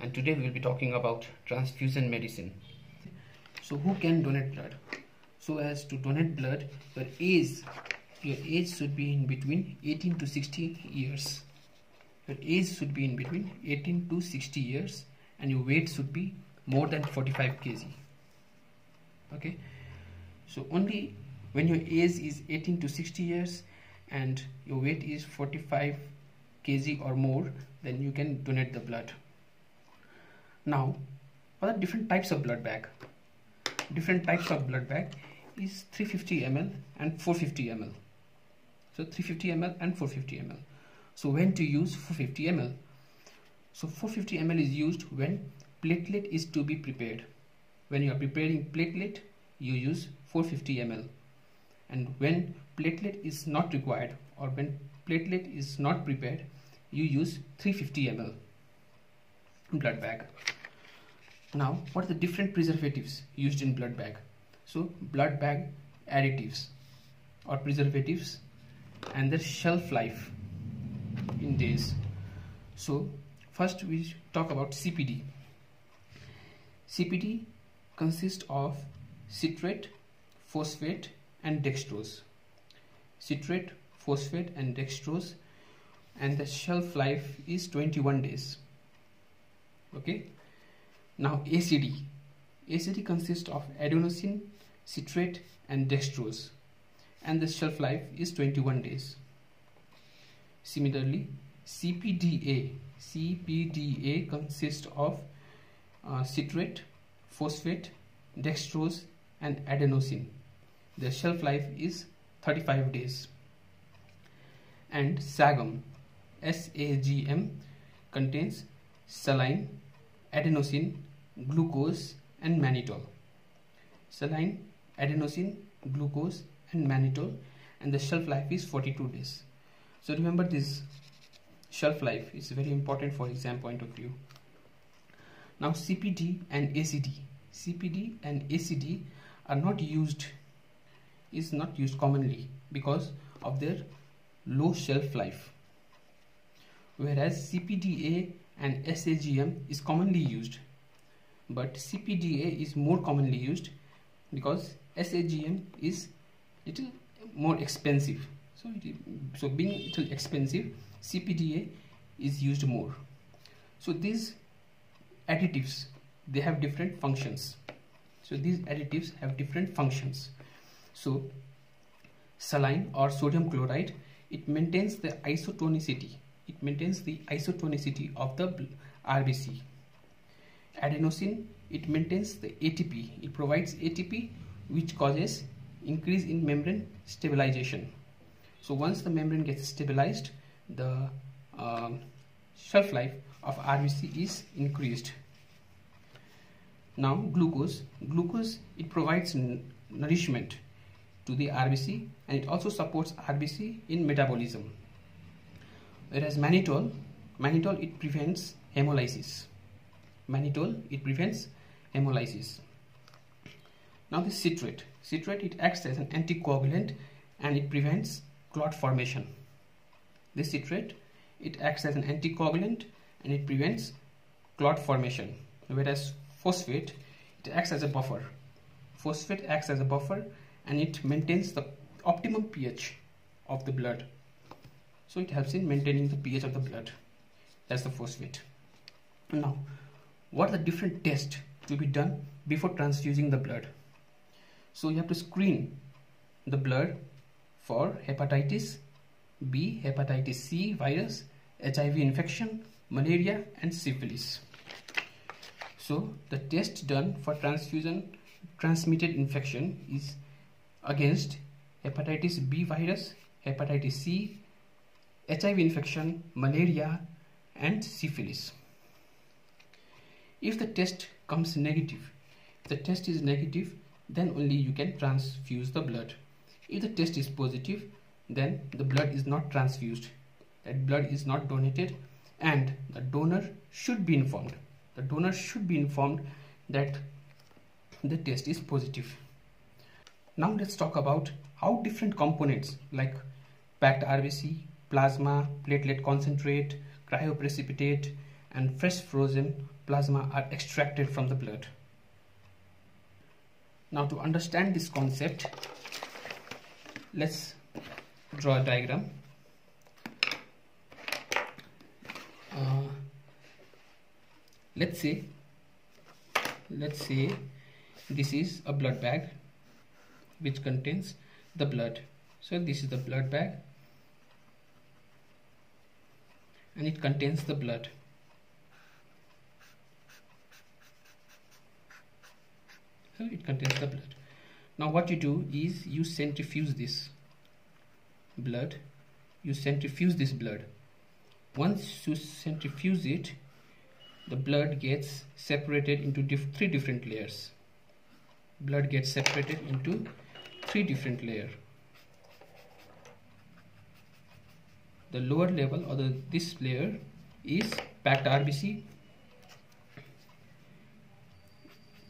and today we will be talking about transfusion medicine. So who can donate blood? So as to donate blood, your age should be in between 18 to 60 years. Your age should be in between 18 to 60 years and your weight should be more than 45 kg. Okay, so only when your age is 18 to 60 years and your weight is 45 kg or more, then you can donate the blood. Now, what are different types of blood bag? Different types of blood bag is 350 ml and 450 ml. So 350 ml and 450 ml. So when to use 450 ml? So 450 ml is used when platelet is to be prepared. When you are preparing platelet, you use 450 ml. And when platelet is not required or when platelet is not prepared, you use 350 ml blood bag. Now, what are the different preservatives used in blood bag? So blood bag additives or preservatives and their shelf life in days. So first we talk about CPD. CPD consists of citrate, phosphate and dextrose. Citrate, phosphate and dextrose, and the shelf life is 21 days. Okay. Now ACD. ACD consists of adenosine, citrate and dextrose, and the shelf life is 21 days. Similarly, CPDA. CPDA consists of citrate, phosphate, dextrose and adenosine. The shelf life is 35 days. And SAGM. SAGM contains saline, adenosine, glucose and mannitol. Saline, adenosine, glucose and mannitol, and the shelf life is 42 days. So remember, this shelf life is very important for exam point of view. Now CPD and ACD. CPD and ACD are not used commonly because of their low shelf life, whereas CPDA and SAGM is commonly used, but CPDA is more commonly used because SAGM is little more expensive. So being little expensive, CPDA is used more. So these additives, they have different functions. So these additives have different functions. So saline or sodium chloride, it maintains the isotonicity. It maintains the isotonicity of the RBC. Adenosine, it maintains the ATP. It provides ATP which causes increase in membrane stabilization. So once the membrane gets stabilized, the shelf life of RBC is increased. Now glucose. Glucose, it provides nourishment to the RBC and it also supports RBC in metabolism. Whereas mannitol, it prevents hemolysis. Mannitol, it prevents hemolysis. Now the citrate. Citrate, it acts as an anticoagulant and it prevents clot formation. This citrate, it acts as an anticoagulant and it prevents clot formation. Whereas phosphate, it acts as a buffer. Phosphate acts as a buffer and it maintains the optimum pH of the blood. So it helps in maintaining the pH of the blood. That's the phosphate. Now, what are the different tests to be done before transfusing the blood? So you have to screen the blood for hepatitis B, hepatitis C virus, HIV infection, malaria and syphilis. So the test done for transfusion transmitted infection is against hepatitis B virus, hepatitis C, HIV infection, malaria and syphilis. If the test comes negative, if the test is negative, then only you can transfuse the blood. If the test is positive, then the blood is not transfused. That blood is not donated and the donor should be informed. The donor should be informed that the test is positive. Now let's talk about how different components like packed RBC, plasma, platelet concentrate, cryoprecipitate and fresh frozen plasma are extracted from the blood. Now to understand this concept, let's draw a diagram. Let's say this is a blood bag which contains the blood. So this is the blood bag and it contains the blood. So it contains the blood. Now what you do is you centrifuge this blood. Once you centrifuge it, the blood gets separated into three different layers. Blood gets separated into three different layers. The lower level or this layer is packed RBC.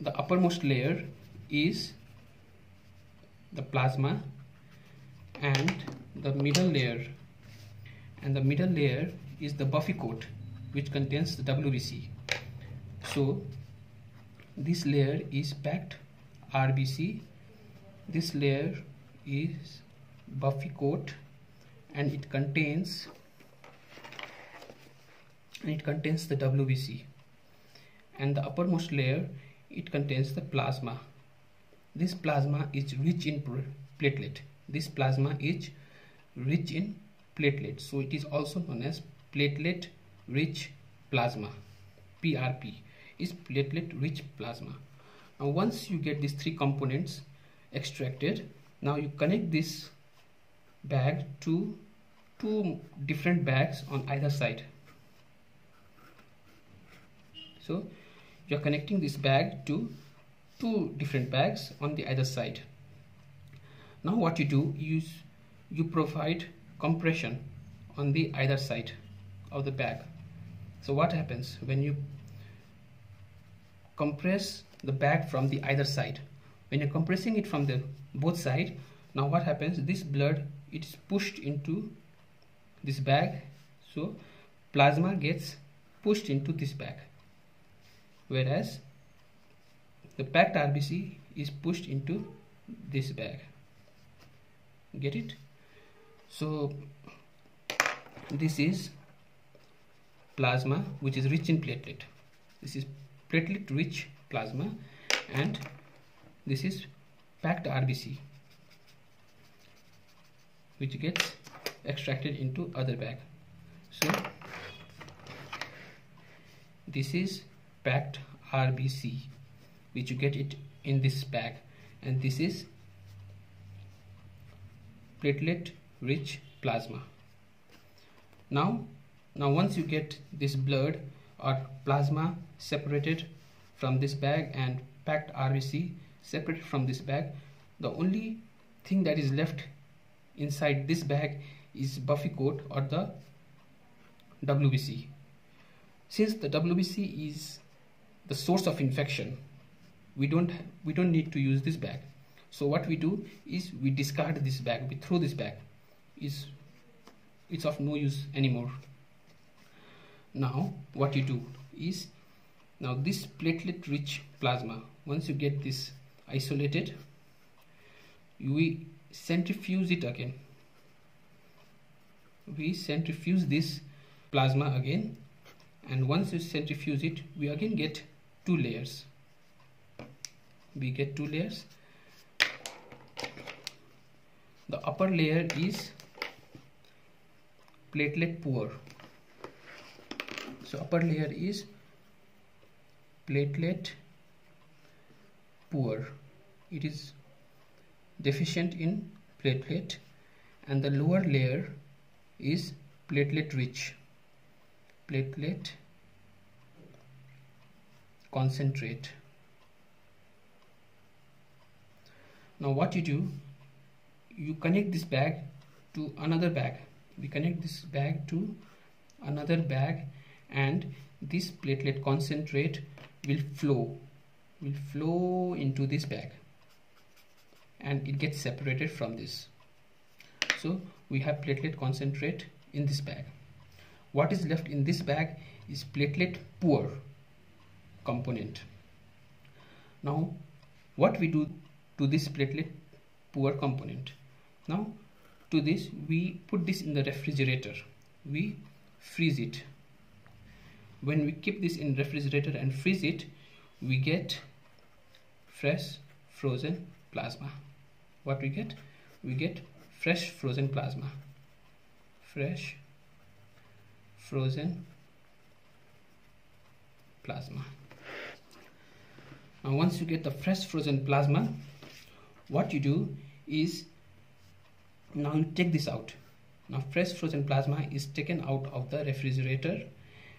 The uppermost layer is the plasma, and the middle layer is the buffy coat which contains the WBC. So this layer is packed RBC, this layer is buffy coat, and it contains the WBC, and the uppermost layer, it contains the plasma. This plasma is rich in platelet. So it is also known as platelet rich plasma. PRP is platelet rich plasma. Now once you get these three components extracted, now you connect this bag to two different bags on either side. So you are connecting this bag to two different bags on the other side. Now what you do is you provide compression on the either side of the bag. So what happens when you compress the bag from the either side? When you're compressing it from the both sides, now what happens? This blood, it is pushed into this bag, so plasma gets pushed into this bag, whereas the packed RBC is pushed into this bag. Get it? So this is plasma which is rich in platelet. This is platelet rich plasma, and this is packed RBC which gets extracted into other bag. So this is packed RBC which you get it in this bag, and this is platelet rich plasma. Now once you get this blood or plasma separated from this bag and packed RBC separated from this bag, the only thing that is left inside this bag is buffy coat or the WBC. Since the WBC is the source of infection, we don't need to use this bag. So what we do is we discard this bag, we throw this bag. It's of no use anymore. Now what you do is, now this platelet rich plasma, once you get this isolated, we centrifuge it again. We centrifuge this plasma again, and once you centrifuge it, we again get two layers. We get two layers. The upper layer is platelet poor. So upper layer is platelet poor. It is deficient in platelet, and the lower layer is platelet rich. Platelet concentrate. Now what you do, you connect this bag to another bag. We connect this bag to another bag, and this platelet concentrate will flow into this bag, and it gets separated from this. So we have platelet concentrate in this bag. What is left in this bag is platelet poor component. Now what we do to this platelet poor component? Now to this we put this in the refrigerator, we freeze it. When we keep this in refrigerator and freeze it, we get fresh frozen plasma. What we get? We get fresh frozen plasma. Fresh frozen plasma. Now once you get the fresh frozen plasma, what you do is, now you take this out. Now fresh frozen plasma is taken out of the refrigerator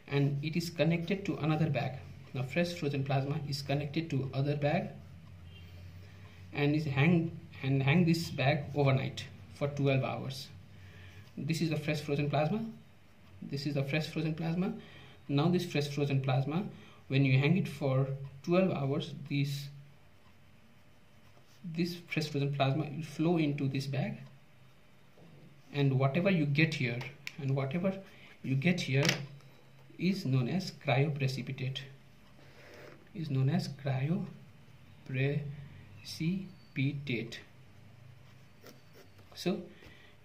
and it is connected to another bag. Now fresh frozen plasma is connected to other bag and is hang this bag overnight for 12 hours. This is the fresh frozen plasma. This is the fresh frozen plasma. Now this fresh frozen plasma, when you hang it for 12 hours, this fresh frozen plasma will flow into this bag, and whatever you get here is known as cryoprecipitate. Is known as cryoprecipitate. So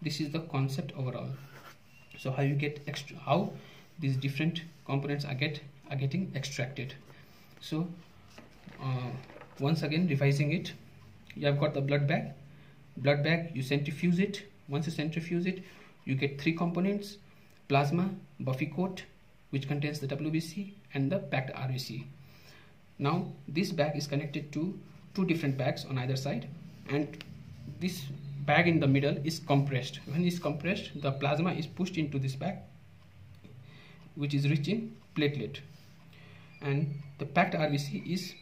this is the concept overall. So how you get how these different components are getting extracted. So once again revising it, you have got the blood bag, you centrifuge it. Once you centrifuge it, you get three components: plasma, buffy coat, which contains the WBC, and the packed RBC. Now this bag is connected to two different bags on either side, and this bag in the middle is compressed. When it's compressed, the plasma is pushed into this bag, which is rich in platelet, and the packed RBC is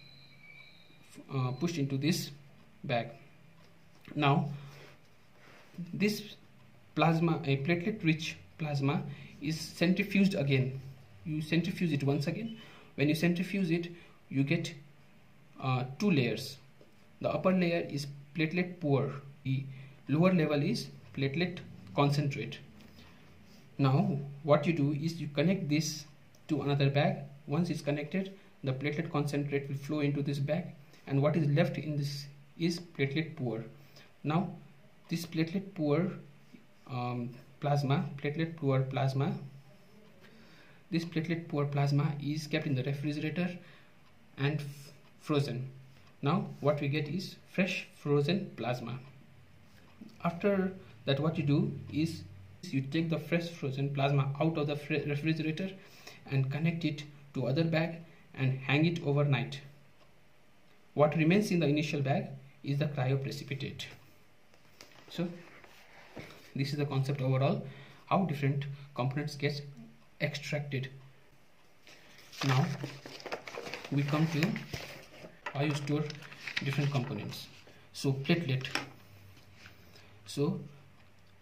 pushed into this bag. Now this plasma, a platelet rich plasma, is centrifuged again. You centrifuge it once again. When you centrifuge it, you get two layers. The upper layer is platelet poor, the lower level is platelet concentrate. Now what you do is you connect this to another bag. Once it's connected, the platelet concentrate will flow into this bag, and what is left in this is platelet poor. Now this platelet poor plasma is kept in the refrigerator and frozen. Now what we get is fresh frozen plasma. After that, what you do is you take the fresh frozen plasma out of the refrigerator and connect it to other bag and hang it overnight. What remains in the initial bag is the cryoprecipitate. So this is the concept overall, how different components get extracted. Now we come to how you store different components. So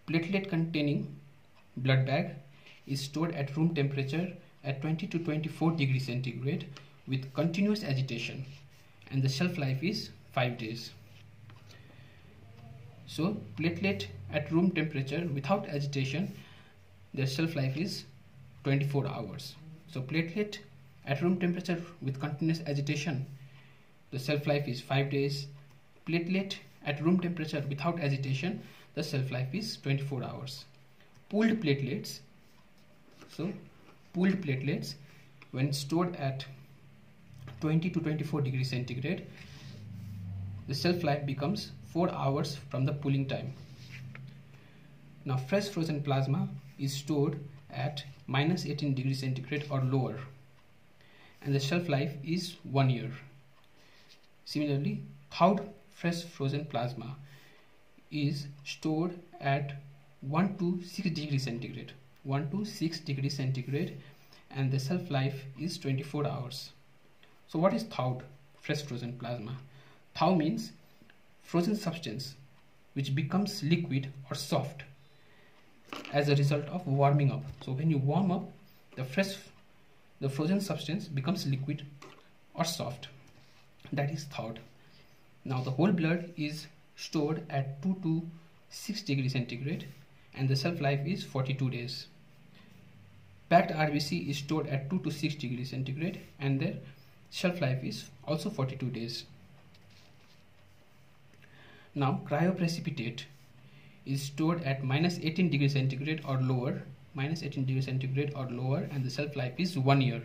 platelet containing blood bag is stored at room temperature at 20 to 24 degrees centigrade with continuous agitation, and the shelf life is 5 days. So platelet at room temperature without agitation, the shelf life is 24 hours. So platelet at room temperature with continuous agitation, the shelf life is 5 days. Platelet at room temperature without agitation, the shelf life is 24 hours. Pooled platelets, when stored at 20 to 24 degrees centigrade, the shelf life becomes 4 hours from the pooling time. Now fresh frozen plasma is stored at -18 degrees centigrade or lower, and the shelf life is 1 year. Similarly, thawed fresh frozen plasma is stored at 1 to 6 degrees centigrade, and the shelf life is 24 hours. So what is thawed fresh frozen plasma? Thaw means frozen substance which becomes liquid or soft as a result of warming up. So when you warm up, the frozen substance becomes liquid or soft. That is thawed. Now the whole blood is stored at 2 to 6 degrees centigrade, and the shelf life is 42 days. packed RBC is stored at 2 to 6 degrees centigrade and their shelf life is also 42 days. Now cryoprecipitate is stored at -18 degrees centigrade or lower, -18 degrees centigrade or lower, and the shelf life is 1 year.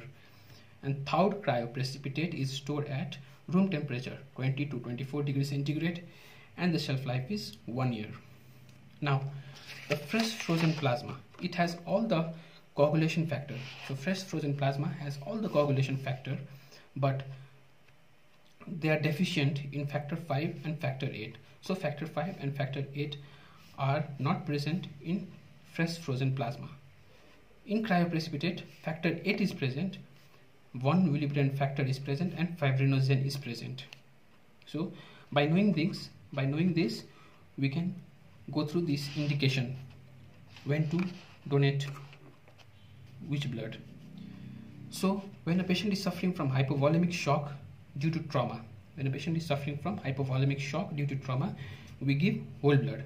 And thawed cryoprecipitate is stored at room temperature 20 to 24 degrees centigrade and the shelf life is 1 year. Now the fresh frozen plasma, it has all the coagulation factor. So fresh frozen plasma has all the coagulation factor, but they are deficient in factor 5 and factor 8. So factor 5 and factor 8 are not present in fresh frozen plasma. In cryoprecipitate, factor 8 is present, 1 Willebrand factor is present, and fibrinogen is present. So by knowing this, we can go through this indication when to donate which blood. So when a patient is suffering from hypovolemic shock due to trauma, we give whole blood.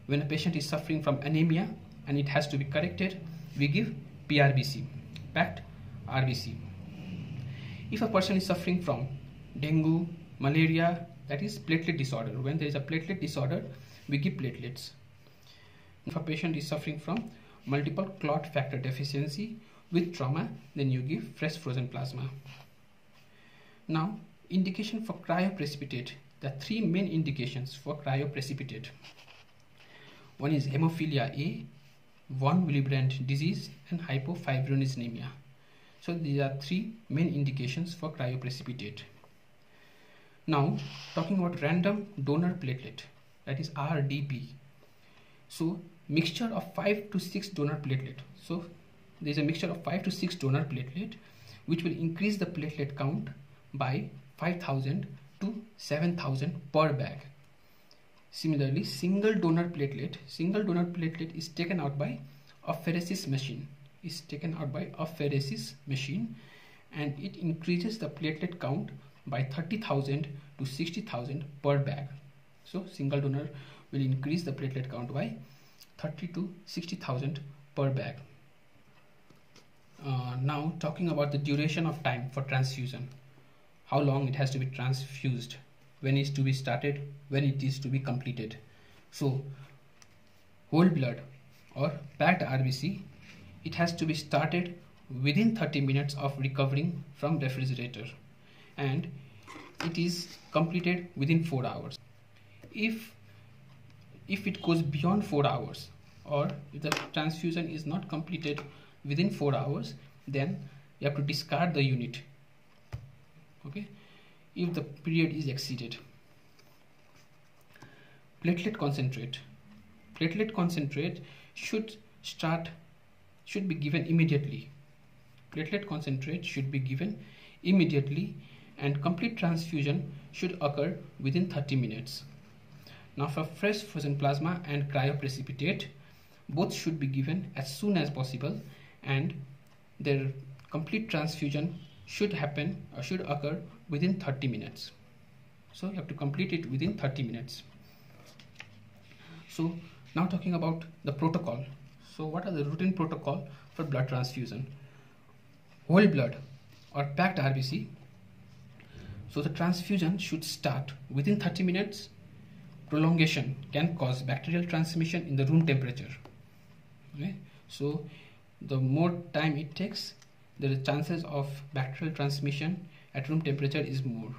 When a patient is suffering from anemia and it has to be corrected, we give PRBC, packed RBC. If a person is suffering from dengue, malaria, that is platelet disorder, when there is a platelet disorder, we give platelets. If a patient is suffering from multiple clot factor deficiency with trauma, then you give fresh frozen plasma. Now, indication for cryoprecipitate. There are 3 main indications for cryoprecipitate. One is hemophilia A, 1 Willebrand disease, and hypofibronisnemia. So these are 3 main indications for cryoprecipitate. Now, talking about random donor platelet, that is RDP. So mixture of 5 to 6 donor platelet. So there is a mixture of 5 to 6 donor platelet which will increase the platelet count by 5,000 to 7,000 per bag. Similarly, single donor platelet is taken out by apheresis machine. And it increases the platelet count by 30,000 to 60,000 per bag. So single donor will increase the platelet count by 30 to 60,000 per bag. Now talking about the duration of time for transfusion. How long it has to be transfused, when it is to be started, when it is to be completed. So whole blood or packed RBC, it has to be started within 30 minutes of recovering from refrigerator, and it is completed within 4 hours. If it goes beyond 4 hours, or if the transfusion is not completed within 4 hours, then you have to discard the unit. Okay, if the period is exceeded. Platelet concentrate should be given immediately. And complete transfusion should occur within 30 minutes. Now for fresh frozen plasma and cryoprecipitate, both should be given as soon as possible, and their complete transfusion should occur within 30 minutes. So you have to complete it within 30 minutes. So now talking about the protocol. So what are the routine protocol for blood transfusion? Whole blood or packed RBC. So the transfusion should start within 30 minutes. Prolongation can cause bacterial transmission in the room temperature. Okay? So the more time it takes, the chances of bacterial transmission at room temperature is more.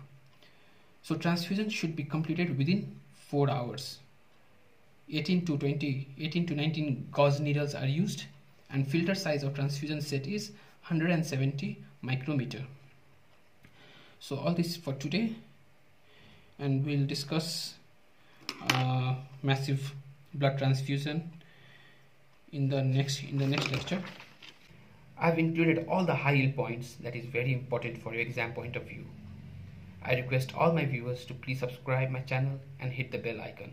So transfusion should be completed within 4 hours. 18 to 19 gauze needles are used, and filter size of transfusion set is 170 micrometer. So all this for today, and we'll discuss massive blood transfusion in the next lecture. I've included all the high yield points that is very important for your exam point of view. I request all my viewers to please subscribe my channel and hit the bell icon.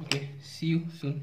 Okay, see you soon.